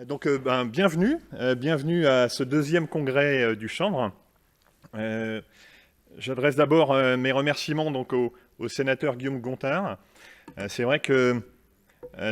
Bienvenue, bienvenue à ce deuxième congrès du chanvre. J'adresse d'abord mes remerciements donc au sénateur Guillaume Gontard. C'est vrai que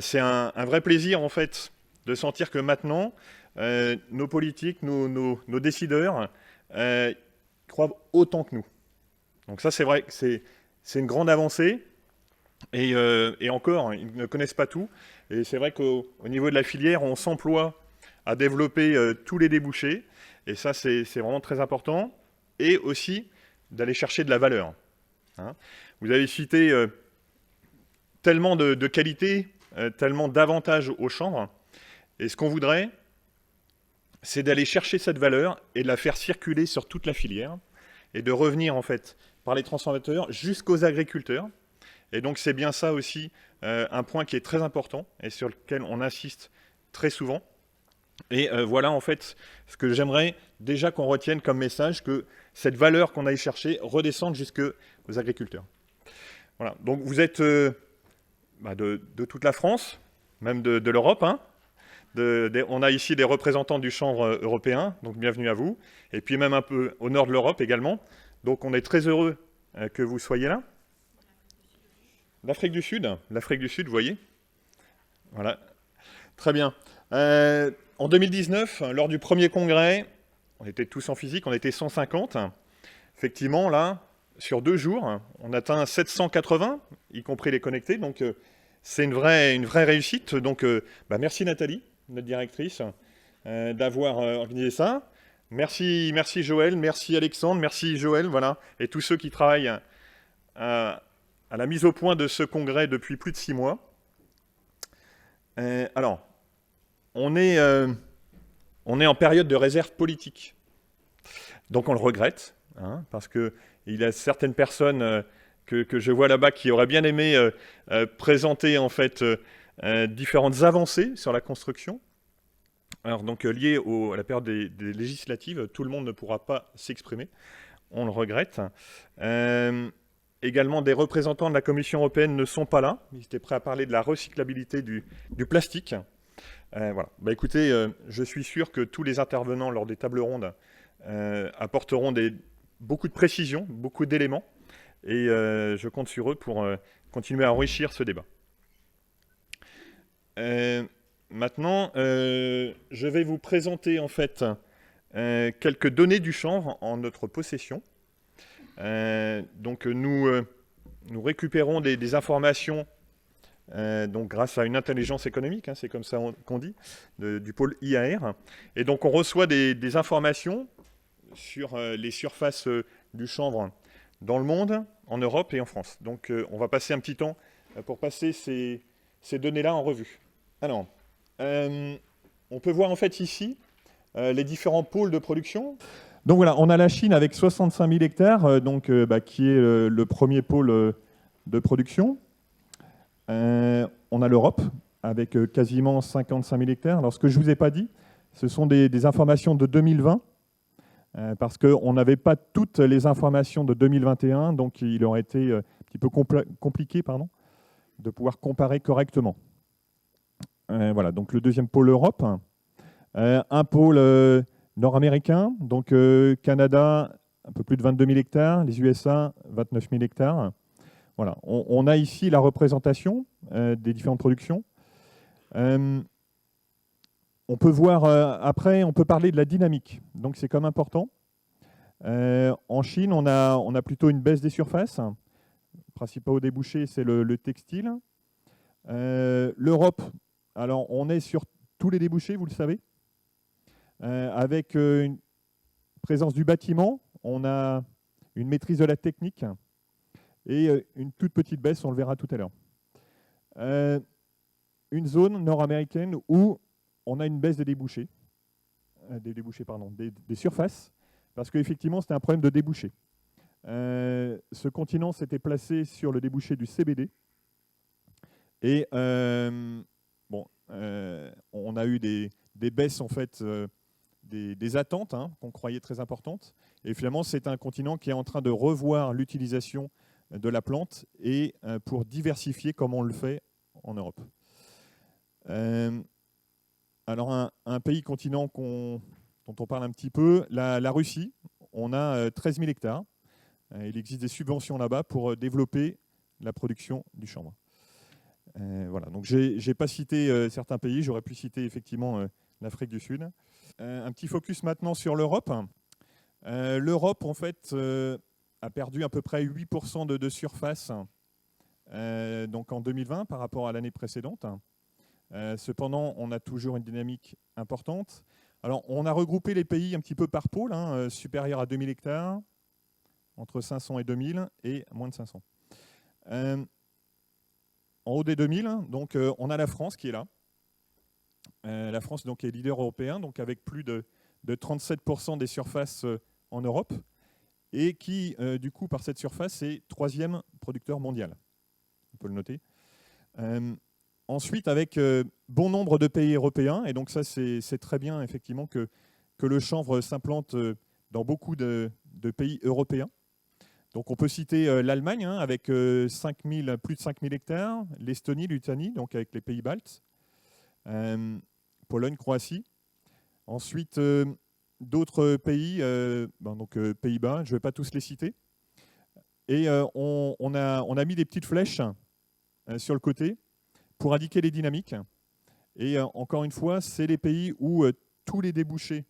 c'est un vrai plaisir en fait de sentir que maintenant nos politiques, nos décideurs croient autant que nous. Donc ça c'est vrai que c'est une grande avancée. Et encore, ils ne connaissent pas tout. Et c'est vrai qu'au niveau de la filière, on s'emploie à développer tous les débouchés. Et ça, c'est vraiment très important. Et aussi d'aller chercher de la valeur. Hein. Vous avez cité tellement de qualités, tellement d'avantages au chanvre. Et ce qu'on voudrait, c'est d'aller chercher cette valeur et de la faire circuler sur toute la filière. Et de revenir, en fait, par les transformateurs jusqu'aux agriculteurs. Et donc c'est bien ça aussi un point qui est très important et sur lequel on insiste très souvent. Et voilà en fait ce que j'aimerais déjà qu'on retienne comme message, que cette valeur qu'on aille chercher redescende jusqu'aux agriculteurs. Voilà, donc vous êtes de toute la France, même de l'Europe. Hein. On a ici des représentants du chanvre européen, donc bienvenue à vous. Et puis même un peu au nord de l'Europe également. Donc on est très heureux que vous soyez là. L'Afrique du Sud, vous voyez. Voilà, très bien. En 2019, lors du premier congrès, on était tous en physique, on était 150. Effectivement, là, sur 2 jours, on atteint 780, y compris les connectés. Donc, c'est une vraie réussite. Donc, merci Nathalie, notre directrice, d'avoir organisé ça. Merci Joël, merci Alexandre, merci Joël, voilà, et tous ceux qui travaillent à la mise au point de ce congrès depuis plus de 6 mois. Alors, on est en période de réserve politique. Donc on le regrette, hein, parce qu'il y a certaines personnes que je vois là-bas qui auraient bien aimé présenter en fait différentes avancées sur la construction. Alors donc liées à la période des législatives, tout le monde ne pourra pas s'exprimer. On le regrette. Également, des représentants de la Commission européenne ne sont pas là. Ils étaient prêts à parler de la recyclabilité du plastique. Voilà. Écoutez, je suis sûr que tous les intervenants lors des tables rondes apporteront beaucoup de précisions, beaucoup d'éléments. Et je compte sur eux pour continuer à enrichir ce débat. Maintenant, je vais vous présenter en fait quelques données du chanvre en notre possession. Donc nous récupérons des informations donc grâce à une intelligence économique, hein, c'est comme ça qu'on dit, du pôle IAR. Et donc on reçoit des informations sur les surfaces du chanvre dans le monde, en Europe et en France. Donc on va passer un petit temps pour passer ces données-là en revue. Alors, on peut voir en fait ici les différents pôles de production. Donc voilà, on a la Chine avec 65 000 hectares, qui est le premier pôle de production. On a l'Europe avec quasiment 55 000 hectares. Alors ce que je ne vous ai pas dit, ce sont des informations de 2020, parce qu'on n'avait pas toutes les informations de 2021, donc il aurait été un petit peu compliqué de pouvoir comparer correctement. Voilà, donc le deuxième pôle Europe. Un pôle nord-américain, donc Canada, un peu plus de 22 000 hectares, les USA, 29 000 hectares. Voilà, on a ici la représentation des différentes productions. On peut voir après, on peut parler de la dynamique, donc c'est comme important. En Chine, on a plutôt une baisse des surfaces. Le principal débouché, c'est le textile. L'Europe, alors on est sur tous les débouchés, vous le savez. Avec une présence du bâtiment, on a une maîtrise de la technique et une toute petite baisse, on le verra tout à l'heure. Une zone nord-américaine où on a une baisse des débouchés, des surfaces, parce qu'effectivement c'était un problème de débouché. Ce continent s'était placé sur le débouché du CBD et on a eu des baisses en fait. Des attentes qu'on croyait très importantes. Et finalement, c'est un continent qui est en train de revoir l'utilisation de la plante et pour diversifier comme on le fait en Europe. Alors un pays continent dont on parle un petit peu, la Russie, on a 13 000 hectares. Il existe des subventions là-bas pour développer la production du chanvre. Voilà, donc j'ai pas cité certains pays, j'aurais pu citer effectivement l'Afrique du Sud. Un petit focus maintenant sur l'Europe. L'Europe, en fait, a perdu à peu près 8% de surface donc en 2020 par rapport à l'année précédente. Cependant, on a toujours une dynamique importante. Alors, on a regroupé les pays un petit peu par pôle, supérieur à 2000 hectares, entre 500 et 2000, et moins de 500. En haut des 2000, donc, on a la France qui est là. La France donc, est leader européen, donc avec plus de 37% des surfaces en Europe, et qui, du coup, par cette surface, est troisième producteur mondial. On peut le noter. Ensuite, avec bon nombre de pays européens, et donc ça c'est très bien effectivement que le chanvre s'implante dans beaucoup de pays européens. Donc on peut citer l'Allemagne avec plus de 5000 hectares, l'Estonie, l'Lituanie, donc avec les pays baltes, Pologne, Croatie. Ensuite, d'autres pays, donc Pays-Bas, je ne vais pas tous les citer. Et on a mis des petites flèches sur le côté pour indiquer les dynamiques. Et encore une fois, c'est les pays où tous les débouchés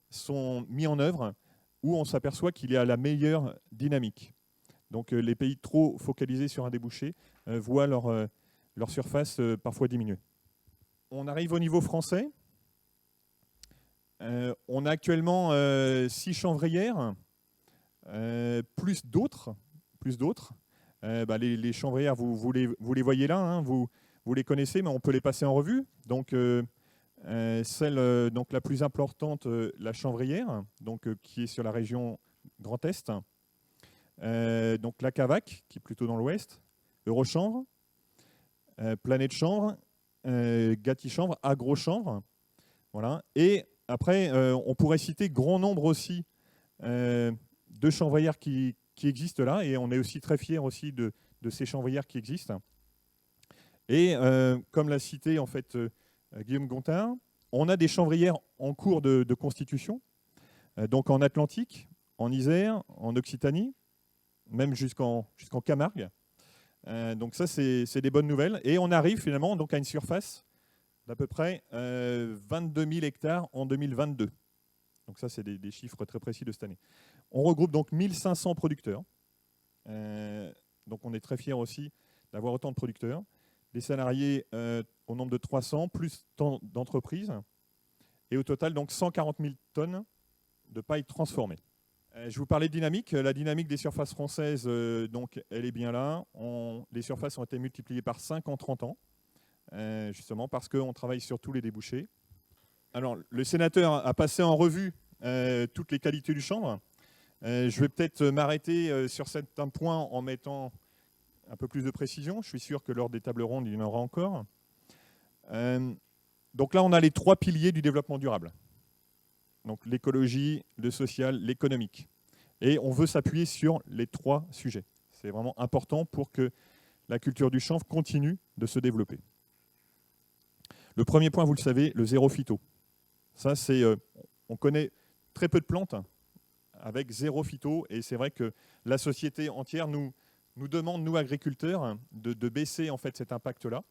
sont mis en œuvre, où on s'aperçoit qu'il y a la meilleure dynamique. Donc les pays trop focalisés sur un débouché voient leur surface parfois diminuer. On arrive au niveau français. On a actuellement 6 chanvrières, plus d'autres. Les chanvrières, vous les voyez là, vous les connaissez, mais on peut les passer en revue. Donc, celle donc, la plus importante, la chanvrière, donc, qui est sur la région Grand Est. Donc la Cavac, qui est plutôt dans l'ouest. Eurochanvre, Planète Chanvre, Gatti Chanvre, Agro Chanvre. Voilà. Et après, on pourrait citer grand nombre aussi de chanvrières qui existent là, et on est aussi très fiers aussi de ces chanvrières qui existent. Et comme l'a cité en fait Guillaume Gontard, on a des chanvrières en cours de constitution, donc en Atlantique, en Isère, en Occitanie, même jusqu'en Camargue. Donc ça, c'est des bonnes nouvelles. Et on arrive finalement donc à une surface d'à peu près 22 000 hectares en 2022. Donc ça, c'est des chiffres très précis de cette année. On regroupe donc 1500 producteurs. Donc on est très fiers aussi d'avoir autant de producteurs. Des salariés au nombre de 300, plus tant d'entreprises. Et au total, donc 140 000 tonnes de paille transformée. Je vous parlais de dynamique. La dynamique des surfaces françaises, donc, elle est bien là. Les surfaces ont été multipliées par 5 en 30 ans, justement parce qu'on travaille sur tous les débouchés. Alors, le sénateur a passé en revue toutes les qualités du chanvre. Je vais peut-être m'arrêter sur certains points en mettant un peu plus de précision. Je suis sûr que lors des tables rondes, il y en aura encore. Donc là, on a les 3 piliers du développement durable. Donc l'écologie, le social, l'économique. Et on veut s'appuyer sur les 3 sujets. C'est vraiment important pour que la culture du chanvre continue de se développer. Le premier point, vous le savez, le zéro phyto. Ça, c'est, on connaît très peu de plantes avec zéro phyto, et c'est vrai que la société entière nous demande, nous agriculteurs, de baisser en fait cet impact-là.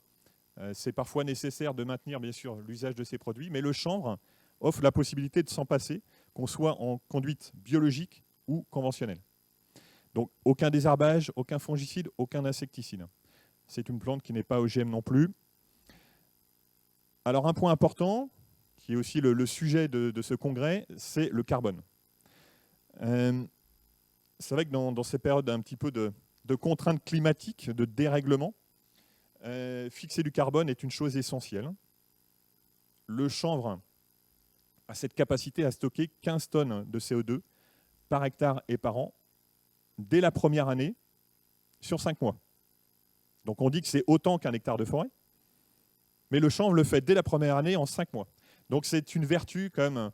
C'est parfois nécessaire de maintenir bien sûr l'usage de ces produits, mais le chanvre offre la possibilité de s'en passer, qu'on soit en conduite biologique ou conventionnelle. Donc aucun désherbage, aucun fongicide, aucun insecticide. C'est une plante qui n'est pas OGM non plus. Alors un point important, qui est aussi le sujet de ce congrès, c'est le carbone. C'est vrai que dans ces périodes un petit peu de contraintes climatiques, de dérèglement, fixer du carbone est une chose essentielle. Le chanvre a cette capacité à stocker 15 tonnes de CO2 par hectare et par an dès la première année sur 5 mois. Donc on dit que c'est autant qu'un hectare de forêt, mais le chanvre le fait dès la première année en 5 mois. Donc c'est une vertu quand même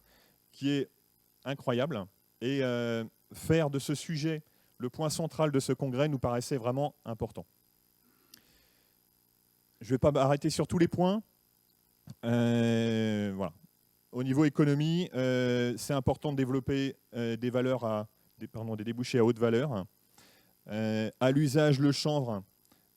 qui est incroyable, et faire de ce sujet le point central de ce congrès nous paraissait vraiment important. Je ne vais pas m'arrêter sur tous les points. Voilà. Au niveau économie, c'est important de développer des valeurs des débouchés à haute valeur. À l'usage, le chanvre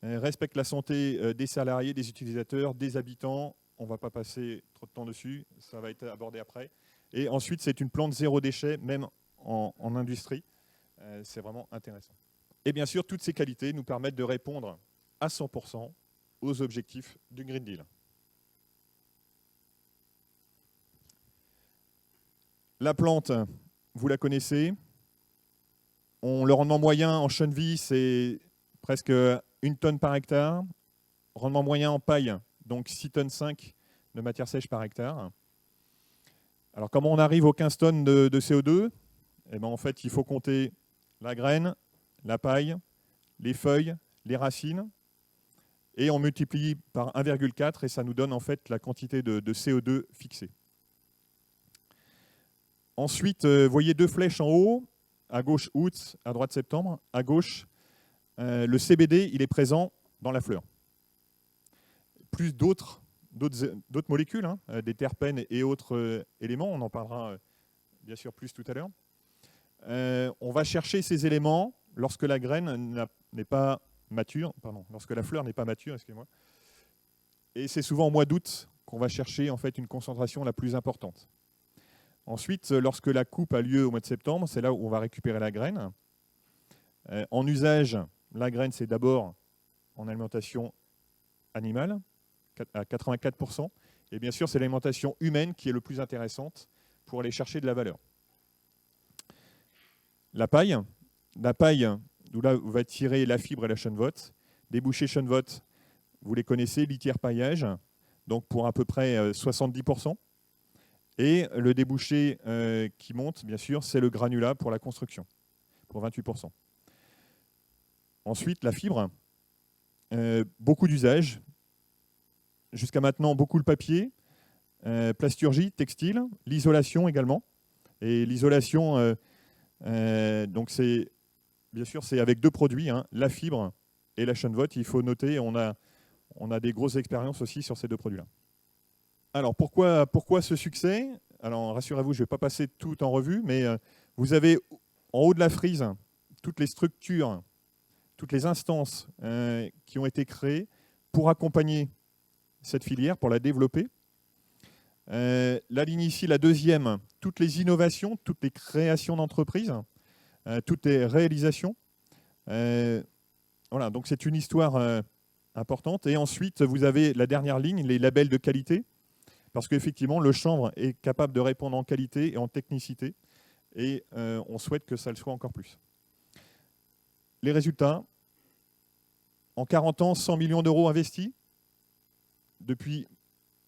respecte la santé des salariés, des utilisateurs, des habitants. On ne va pas passer trop de temps dessus, ça va être abordé après. Et ensuite, c'est une plante zéro déchet, même en industrie. C'est vraiment intéressant. Et bien sûr, toutes ces qualités nous permettent de répondre à 100% aux objectifs du Green Deal. La plante, vous la connaissez. Le rendement moyen en cheneville, c'est presque 1 tonne par hectare. Rendement moyen en paille, donc 6,5 tonnes de matière sèche par hectare. Alors, comment on arrive aux 15 tonnes de CO2 ? Eh bien, en fait, il faut compter la graine, la paille, les feuilles, les racines, et on multiplie par 1,4 et ça nous donne en fait la quantité de CO2 fixée. Ensuite, vous voyez 2 flèches en haut, à gauche août, à droite septembre. À gauche, le CBD, il est présent dans la fleur. Plus d'autres molécules, hein, des terpènes et autres éléments, on en parlera bien sûr plus tout à l'heure. On va chercher ces éléments lorsque la graine n'est pas mature, lorsque la fleur n'est pas mature, excusez-moi. Et c'est souvent au mois d'août qu'on va chercher en fait une concentration la plus importante. Ensuite, lorsque la coupe a lieu au mois de septembre, c'est là où on va récupérer la graine. En usage, la graine, c'est d'abord en alimentation animale, à 84%. Et bien sûr, c'est l'alimentation humaine qui est le plus intéressante pour aller chercher de la valeur. La paille, d'où là, on va tirer la fibre et la chenevotte. Débouchés chenevotte, vous les connaissez, litière paillage, donc pour à peu près 70%. Et le débouché qui monte, bien sûr, c'est le granulat pour la construction, pour 28%. Ensuite, la fibre, beaucoup d'usages. Jusqu'à maintenant, beaucoup le papier, plasturgie, textile, l'isolation également. Et l'isolation, donc c'est, bien sûr, c'est avec 2 produits, hein, la fibre et la chenevotte. Il faut noter, on a des grosses expériences aussi sur ces 2 produits-là. Alors, pourquoi ce succès ? Alors, rassurez-vous, je ne vais pas passer tout en revue, mais vous avez en haut de la frise toutes les structures, toutes les instances qui ont été créées pour accompagner cette filière, pour la développer. La ligne ici, la deuxième, toutes les innovations, toutes les créations d'entreprises, toutes les réalisations. Voilà, donc c'est une histoire importante. Et ensuite, vous avez la dernière ligne, les labels de qualité. Parce qu'effectivement, le chanvre est capable de répondre en qualité et en technicité. Et on souhaite que ça le soit encore plus. Les résultats, en 40 ans, 100 millions d'euros investis. Depuis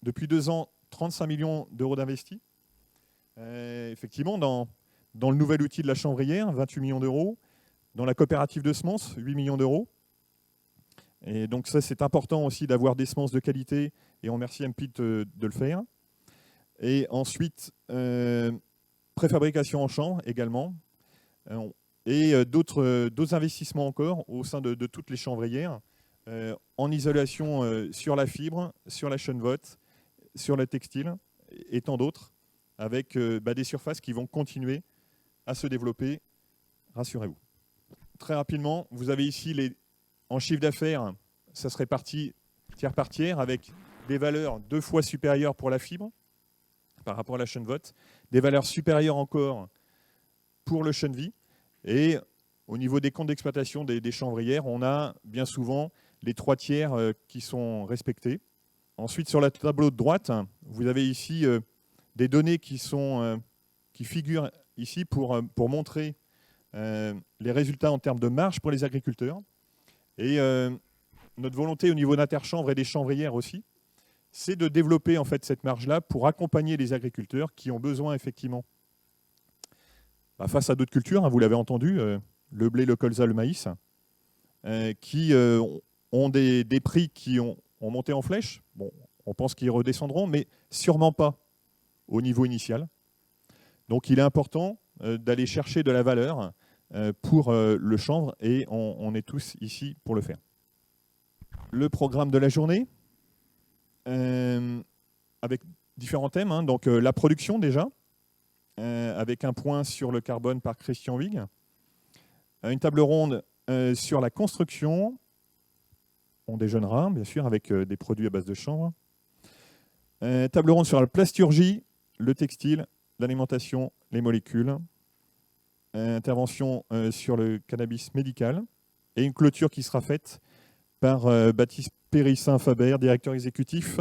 2 ans, 35 millions d'euros d'investis. Effectivement, dans le nouvel outil de la chanvrière, 28 millions d'euros. Dans la coopérative de semences, 8 millions d'euros. Et donc ça, c'est important aussi d'avoir des semences de qualité, et on remercie MPIT de le faire. Et ensuite, préfabrication en chanvre également, et d'autres investissements encore au sein de toutes les chanvrières, en isolation sur la fibre, sur la chenevotte, sur le textile, et tant d'autres, avec des surfaces qui vont continuer à se développer, rassurez-vous. Très rapidement, vous avez ici en chiffre d'affaires, ça se répartit tiers par tiers avec des valeurs 2 fois supérieures pour la fibre par rapport à la chenevotte, des valeurs supérieures encore pour le cheneville. Et au niveau des comptes d'exploitation des chanvrières, on a bien souvent les 3 tiers qui sont respectés. Ensuite, sur le tableau de droite, vous avez ici des données qui figurent ici pour montrer les résultats en termes de marge pour les agriculteurs. Et notre volonté au niveau d'Interchanvre et des chanvrières aussi, c'est de développer en fait cette marge-là pour accompagner les agriculteurs qui ont besoin effectivement, face à d'autres cultures, hein, vous l'avez entendu, le blé, le colza, le maïs, qui ont des prix qui ont monté en flèche. Bon, on pense qu'ils redescendront, mais sûrement pas au niveau initial. Donc il est important d'aller chercher de la valeur pour le chanvre, et on est tous ici pour le faire. Le programme de la journée. avec différents thèmes, hein. Donc la production déjà, avec un point sur le carbone par Christian Huyghe. Une table ronde sur la construction. On déjeunera, bien sûr, avec des produits à base de chanvre. Table ronde sur la plasturgie, le textile, l'alimentation, les molécules. Intervention sur le cannabis médical. Et une clôture qui sera faite par Baptiste Périssin-Faber, directeur exécutif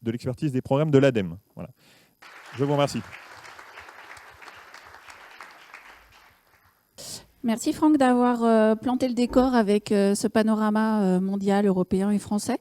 de l'expertise des programmes de l'ADEME. Voilà. Je vous remercie. Merci Franck d'avoir planté le décor avec ce panorama mondial, européen et français.